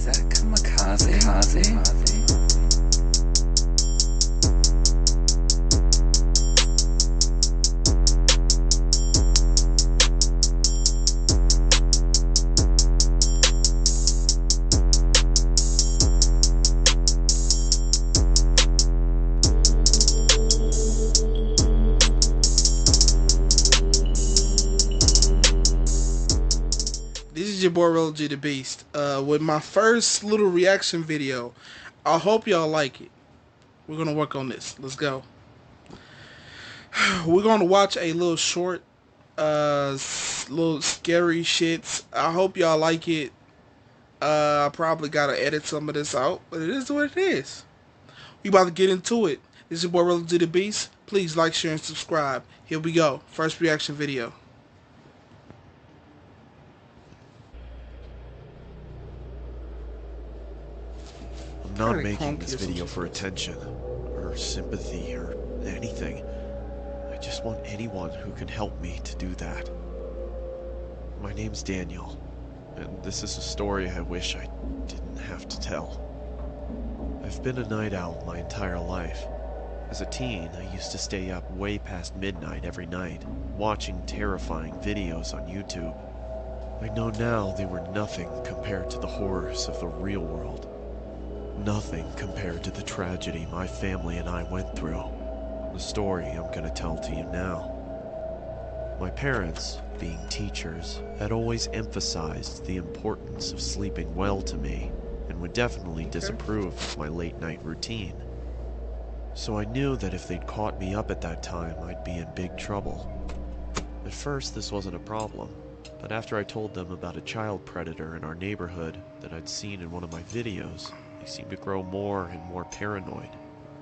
that kamikaze? This is your boy G the Beast with my first little reaction video. I hope y'all like it. We're gonna work on this. Let's go. We're gonna watch a little short, little scary shits. I hope y'all like it. I probably gotta edit some of this out, but it is what it is. We about to get into it. This is your boy G the Beast. Please like, share, and subscribe. Here we go. First reaction video. I'm not making this video for attention, or sympathy, or anything. I just want anyone who can help me to do that. My name's Daniel, and this is a story I wish I didn't have to tell. I've been a night owl my entire life. As a teen, I used to stay up way past midnight every night, watching terrifying videos on YouTube. I know now they were nothing compared to the horrors of the real world. Nothing compared to the tragedy my family and I went through. The story I'm gonna tell to you now. My parents, being teachers, had always emphasized the importance of sleeping well to me, and would definitely disapprove of my late night routine. So I knew that if they'd caught me up at that time, I'd be in big trouble. At first, this wasn't a problem, but after I told them about a child predator in our neighborhood that I'd seen in one of my videos, they seemed to grow more and more paranoid,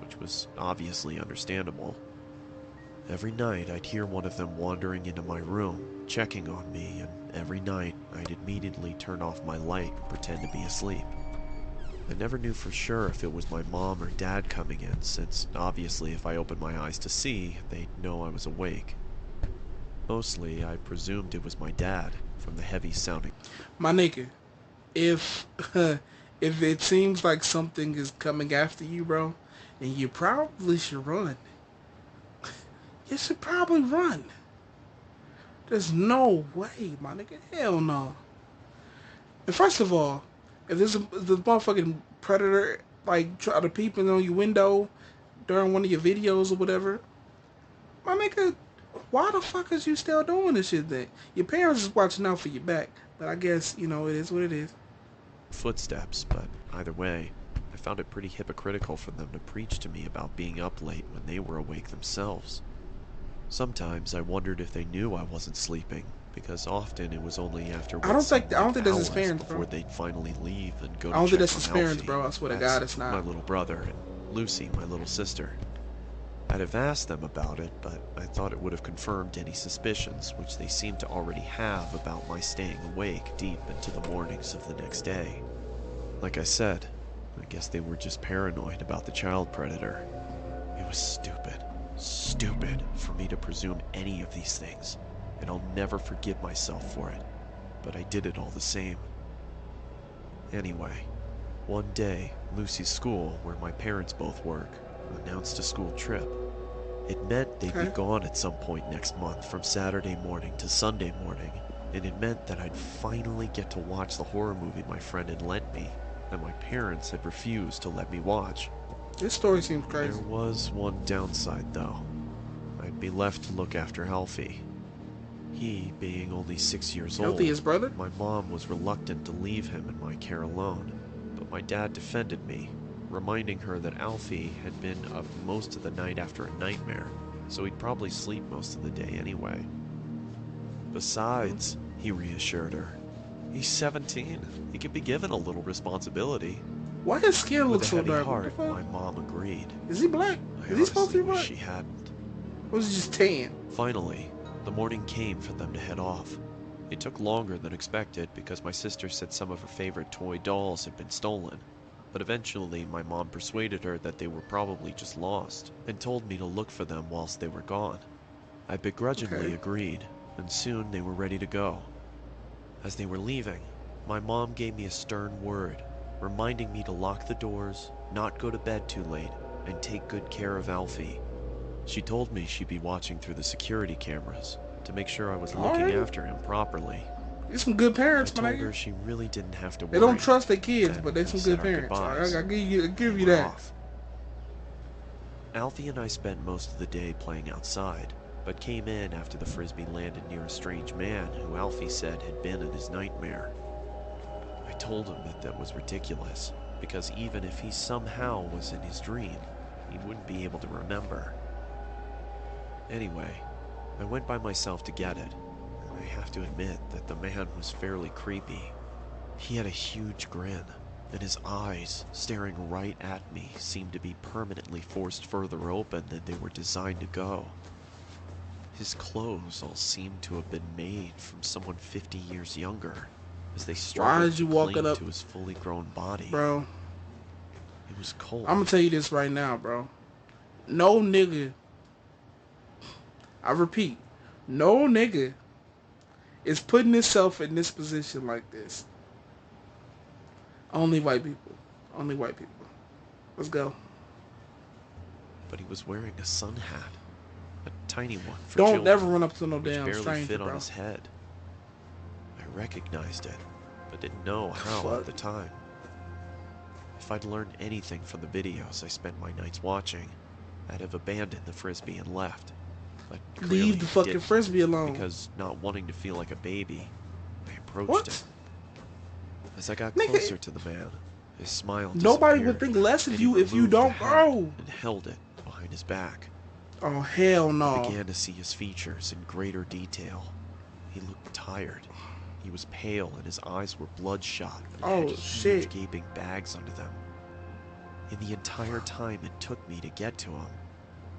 which was obviously understandable. Every night I'd hear one of them wandering into my room, checking on me, and every night I'd immediately turn off my light and pretend to be asleep. I never knew for sure if it was my mom or dad coming in, since obviously if I opened my eyes to see, they'd know I was awake. Mostly I presumed it was my dad, from the heavy sounding. My nigga, if if it seems like something is coming after you, bro, then you probably should run. You should probably run. There's no way, my nigga. Hell no. And first of all, if the motherfucking predator like try to peep in on your window during one of your videos or whatever, my nigga, why the fuck is you still doing this shit then? Your parents is watching out for your back, but I guess, you know, it is what it is. Footsteps, but either way, I found it pretty hypocritical for them to preach to me about being up late when they were awake themselves. Sometimes I wondered if they knew I wasn't sleeping, because often it was only after I don't think that's his hours parents, before bro. they'd finally leave and go to I don't think check that's his on parents, Alfie. bro. I swear to That's God, it's not. my little brother, and Lucy, my little sister. I'd have asked them about it, but I thought it would have confirmed any suspicions which they seemed to already have about my staying awake deep into the mornings of the next day. Like I said, I guess they were just paranoid about the child predator. It was stupid for me to presume any of these things, and I'll never forgive myself for it, but I did it all the same. Anyway, one day, Lucy's school, where my parents both work, announced a school trip. It meant they'd be gone at some point next month from Saturday morning to Sunday morning, and it meant that I'd finally get to watch the horror movie my friend had lent me, that my parents had refused to let me watch. This story seems crazy. There was one downside, though. I'd be left to look after Alfie. He, being only 6 years old, Healthy, his brother? my mom was reluctant to leave him in my care alone, but my dad defended me, reminding her that Alfie had been up most of the night after a nightmare, so he'd probably sleep most of the day anyway. Besides, he reassured her, he's 17. He can be given a little responsibility. Why his skin With looks a so heavy dark? heart, my mom agreed. Is he black? I Is he supposed to honestly be wish black? she hadn't. Or is he just tan? Finally, the morning came for them to head off. It took longer than expected because my sister said some of her favorite toy dolls had been stolen, but eventually my mom persuaded her that they were probably just lost, and told me to look for them whilst they were gone. I begrudgingly agreed, and soon they were ready to go. As they were leaving, my mom gave me a stern word. reminding me to lock the doors, not go to bed too late, and take good care of Alfie. She told me she'd be watching through the security cameras to make sure I was looking after him properly. You're some good parents, I man. told her she really didn't have to worry. They don't trust their kids, but they're We some said good our parents. goodbyes. I give you We're that. off. Alfie and I spent most of the day playing outside, but came in after the frisbee landed near a strange man who Alfie said had been in his nightmare. I told him that was ridiculous, because even if he somehow was in his dream, he wouldn't be able to remember. Anyway, I went by myself to get it, and I have to admit that the man was fairly creepy. He had a huge grin, and his eyes, staring right at me, seemed to be permanently forced further open than they were designed to go. His clothes all seemed to have been made from someone 50 years younger, as they struggled to cling to his fully grown body. Bro, it was cold. I'm gonna tell you this right now, bro. No nigga, I repeat, no nigga is putting himself in this position like this. Only white people. Only white people. Let's go. But he was wearing a sun hat. A tiny one for Don't children, ever run up to no which damn barely stranger, fit bro. on his head. I recognized it, but didn't know how at the time. If I'd learned anything from the videos I spent my nights watching, I'd have abandoned the frisbee and left. But leave the fucking frisbee alone. Because not wanting to feel like a baby, I approached him. As I got closer to the man, his smile disappeared. Nobody would think less of you if you don't go. And held it behind his back. Oh, hell no. I began to see his features in greater detail. He looked tired. He was pale and his eyes were bloodshot. And had huge gaping bags under them. In the entire time it took me to get to him,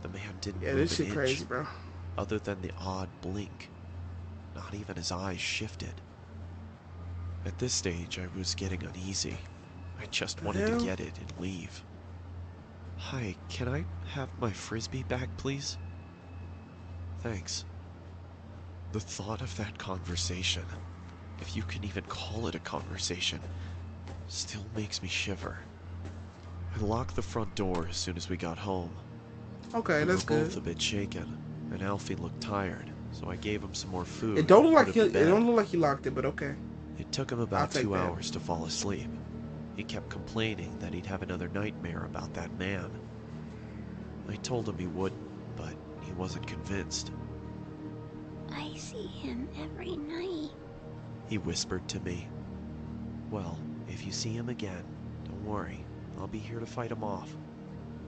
the man didn't move this an shit inch, crazy, bro. Other than the odd blink. Not even his eyes shifted. At this stage, I was getting uneasy. I just wanted to get it and leave. Hi, can I have my frisbee back, please? Thanks. The thought of that conversation, if you can even call it a conversation, still makes me shiver. I locked the front door as soon as we got home. Okay, that's good. We were both a bit shaken, and Alfie looked tired, so I gave him some more food. It don't look like he locked it, but okay. It took him about 2 hours to fall asleep. He kept complaining that he'd have another nightmare about that man. I told him he wouldn't, but he wasn't convinced. I see him every night, he whispered to me. Well, if you see him again, don't worry. I'll be here to fight him off.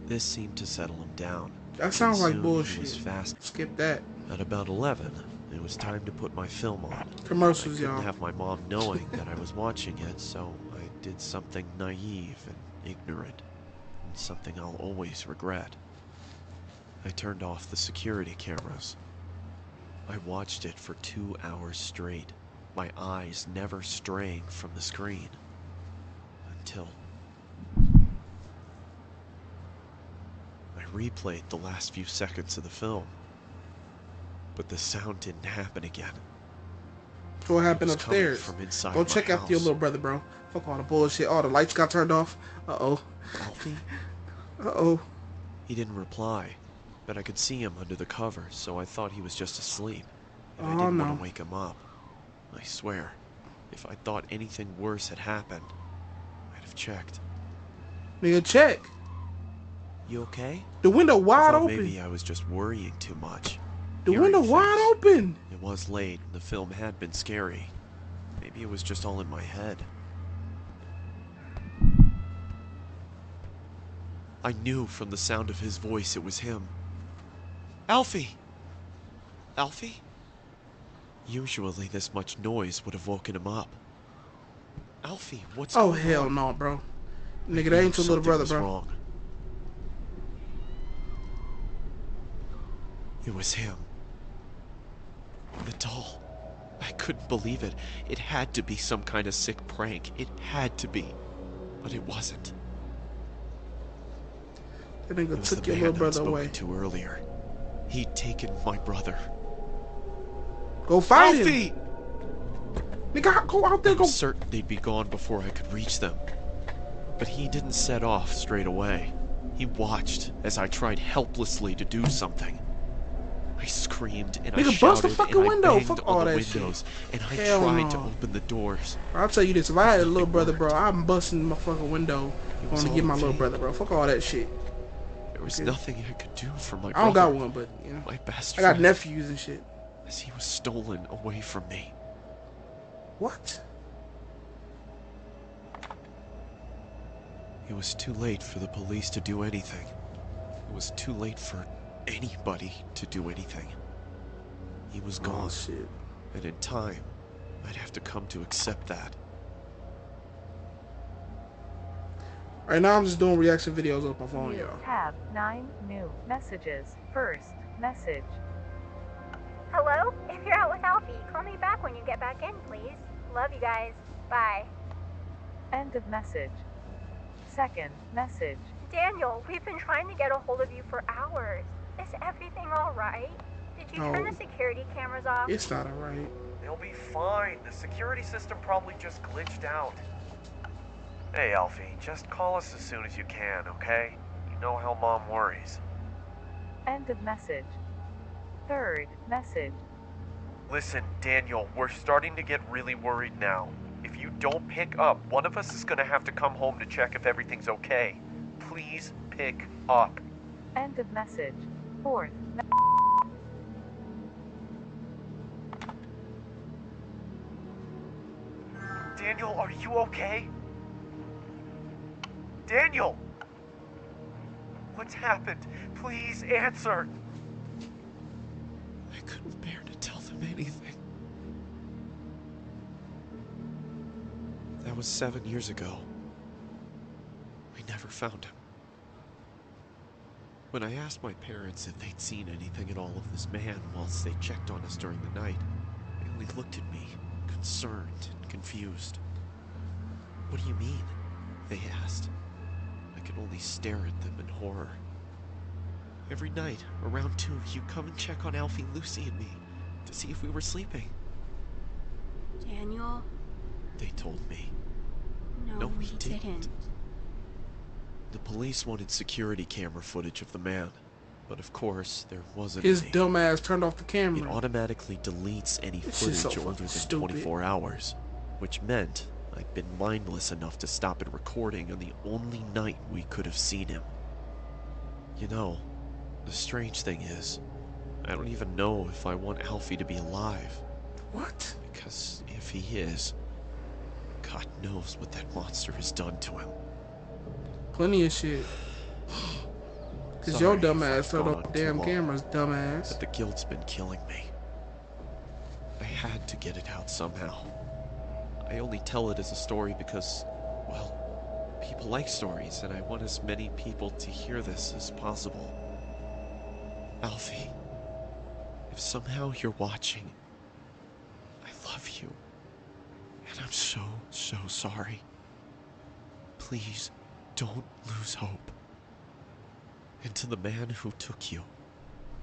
This seemed to settle him down. That sounds like bullshit. He was fast. Skip that. At about 11, it was time to put my film on. Commercials, y'all. I couldn't have my mom knowing that I was watching it, so I did something naive and ignorant, and something I'll always regret. I turned off the security cameras. I watched it for 2 hours straight, my eyes never straying from the screen. Until I replayed the last few seconds of the film, but the sound didn't happen again. What happened upstairs? From inside Go check out your little brother, bro. Fuck all the bullshit. All the lights got turned off. Uh-oh. Alfie? Uh-oh. He didn't reply, but I could see him under the covers, so I thought he was just asleep. And I didn't want to wake him up. I swear, if I thought anything worse had happened, I'd have checked. Nigga, check. You okay? The window wide open. Maybe I was just worrying too much. The window wide open. It was late, and the film had been scary. Maybe it was just all in my head. I knew from the sound of his voice it was him. Alfie! Alfie? Usually this much noise would have woken him up. Alfie, what's going on? Oh, hell no, bro. Nigga, that ain't your little brother, bro. Wrong. It was him. The doll. I couldn't believe it. It had to be some kind of sick prank. It had to be. But it wasn't. That nigga took your little brother away. To earlier. He'd taken my brother. Go fight Alfie! him. Nigga, go out there, go. I'm certain they'd be gone before I could reach them. But he didn't set off straight away. He watched as I tried helplessly to do something. I screamed and I Nigga, bust the shouted fucking and I window. banged Fuck all on the that windows and I Hell tried to no. open the doors. I'll tell you this, if I had a little Nothing brother, bro, worked. I'm busting my fucking window It going was to all get a my little fake. brother, bro. Fuck all that shit. There was Okay. nothing I could do for my I brother. don't got one, but, you know. My best I got friend. nephews and shit. As he was stolen away from me. What? It was too late for the police to do anything. It was too late for anybody to do anything. He was gone. Oh, shit. And in time, I'd have to come to accept that. Right now, I'm just doing reaction videos on my phone, You y'all. have 9 new messages. First message. Hello? If you're out with Alfie, call me back when you get back in, please. Love you guys. Bye. End of message. Second message. Daniel, we've been trying to get a hold of you for hours. Is everything alright? Did you turn No. the security cameras off? It's not alright. They'll be fine. The security system probably just glitched out. Hey, Alfie, just call us as soon as you can, okay? You know how Mom worries. End of message. Third message. Listen, Daniel, we're starting to get really worried now. If you don't pick up, one of us is gonna have to come home to check if everything's okay. Please pick up. End of message. Fourth Daniel, are you okay? Daniel! What's happened? Please answer! I couldn't bear to tell them anything. That was 7 years ago. We never found him. When I asked my parents if they'd seen anything at all of this man whilst they checked on us during the night, they only looked at me, concerned and confused. What do you mean? They asked. I could only stare at them in horror. Every night, around 2, you'd come and check on Alfie, Lucy, and me to see if we were sleeping. Daniel? They told me. No, we we didn't. didn't. The police wanted security camera footage of the man, but of course, there wasn't His any. dumb ass turned off the It camera. automatically deletes any This shit's so footage older fucking than stupid. 24 hours, which meant I'd been mindless enough to stop it recording on the only night we could have seen him. You know, the strange thing is, I don't even know if I want Alfie to be alive. What? Because if he is, God knows what that monster has done to him. Plenty of shit. Cause your Sorry dumb if ass I've turned gone off on the too damn long, cameras, dumbass. But the guilt's been killing me. I had to get it out somehow. I only tell it as a story because, well, people like stories, and I want as many people to hear this as possible. Alfie, if somehow you're watching, I love you. And I'm so, so sorry. Please, don't lose hope. And to the man who took you,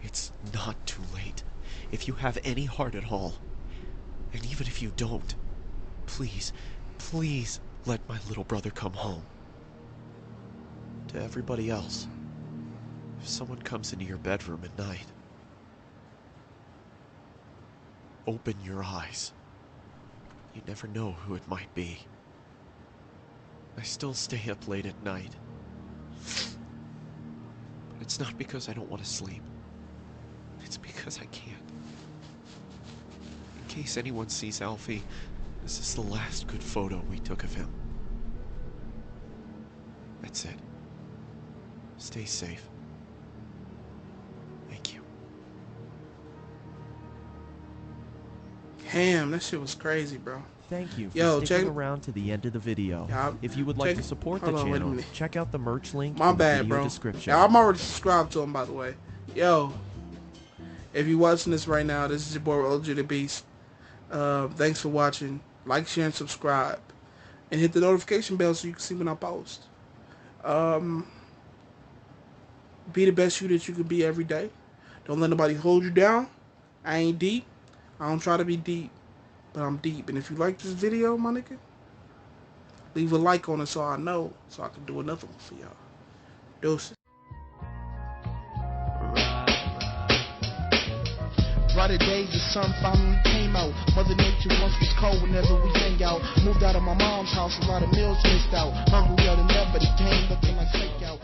it's not too late. If you have any heart at all, and even if you don't, please, please let my little brother come home. To everybody else, if someone comes into your bedroom at night, open your eyes. You never know who it might be. I still stay up late at night. But it's not because I don't want to sleep. It's because I can't. In case anyone sees Alfie, this is the last good photo we took of him. That's it. Stay safe. Thank you. Damn, that shit was crazy, bro. Thank you for Yo, sticking check- around to the end of the video. Yeah, If you would like check- to support the hold on, wait a channel, minute. check out the merch link My in the bad, video bro. description. Yeah, I'm already subscribed to him, by the way. Yo, if you're watching this right now, this is your boy OG the Beast. Thanks for watching. Like, share, and subscribe. And hit the notification bell so you can see when I post. Be the best you that you can be every day. Don't let nobody hold you down. I ain't deep. I don't try to be deep. But I'm deep. And if you like this video, my nigga, Leave a like on it so I know, so I can do another one for y'all. Deuces. Brighter days, the sun finally came out. Mother Nature once was cold whenever we hang out. Moved out of my mom's house, a lot of meals missed out. Hungrier than ever, the game looking like takeout.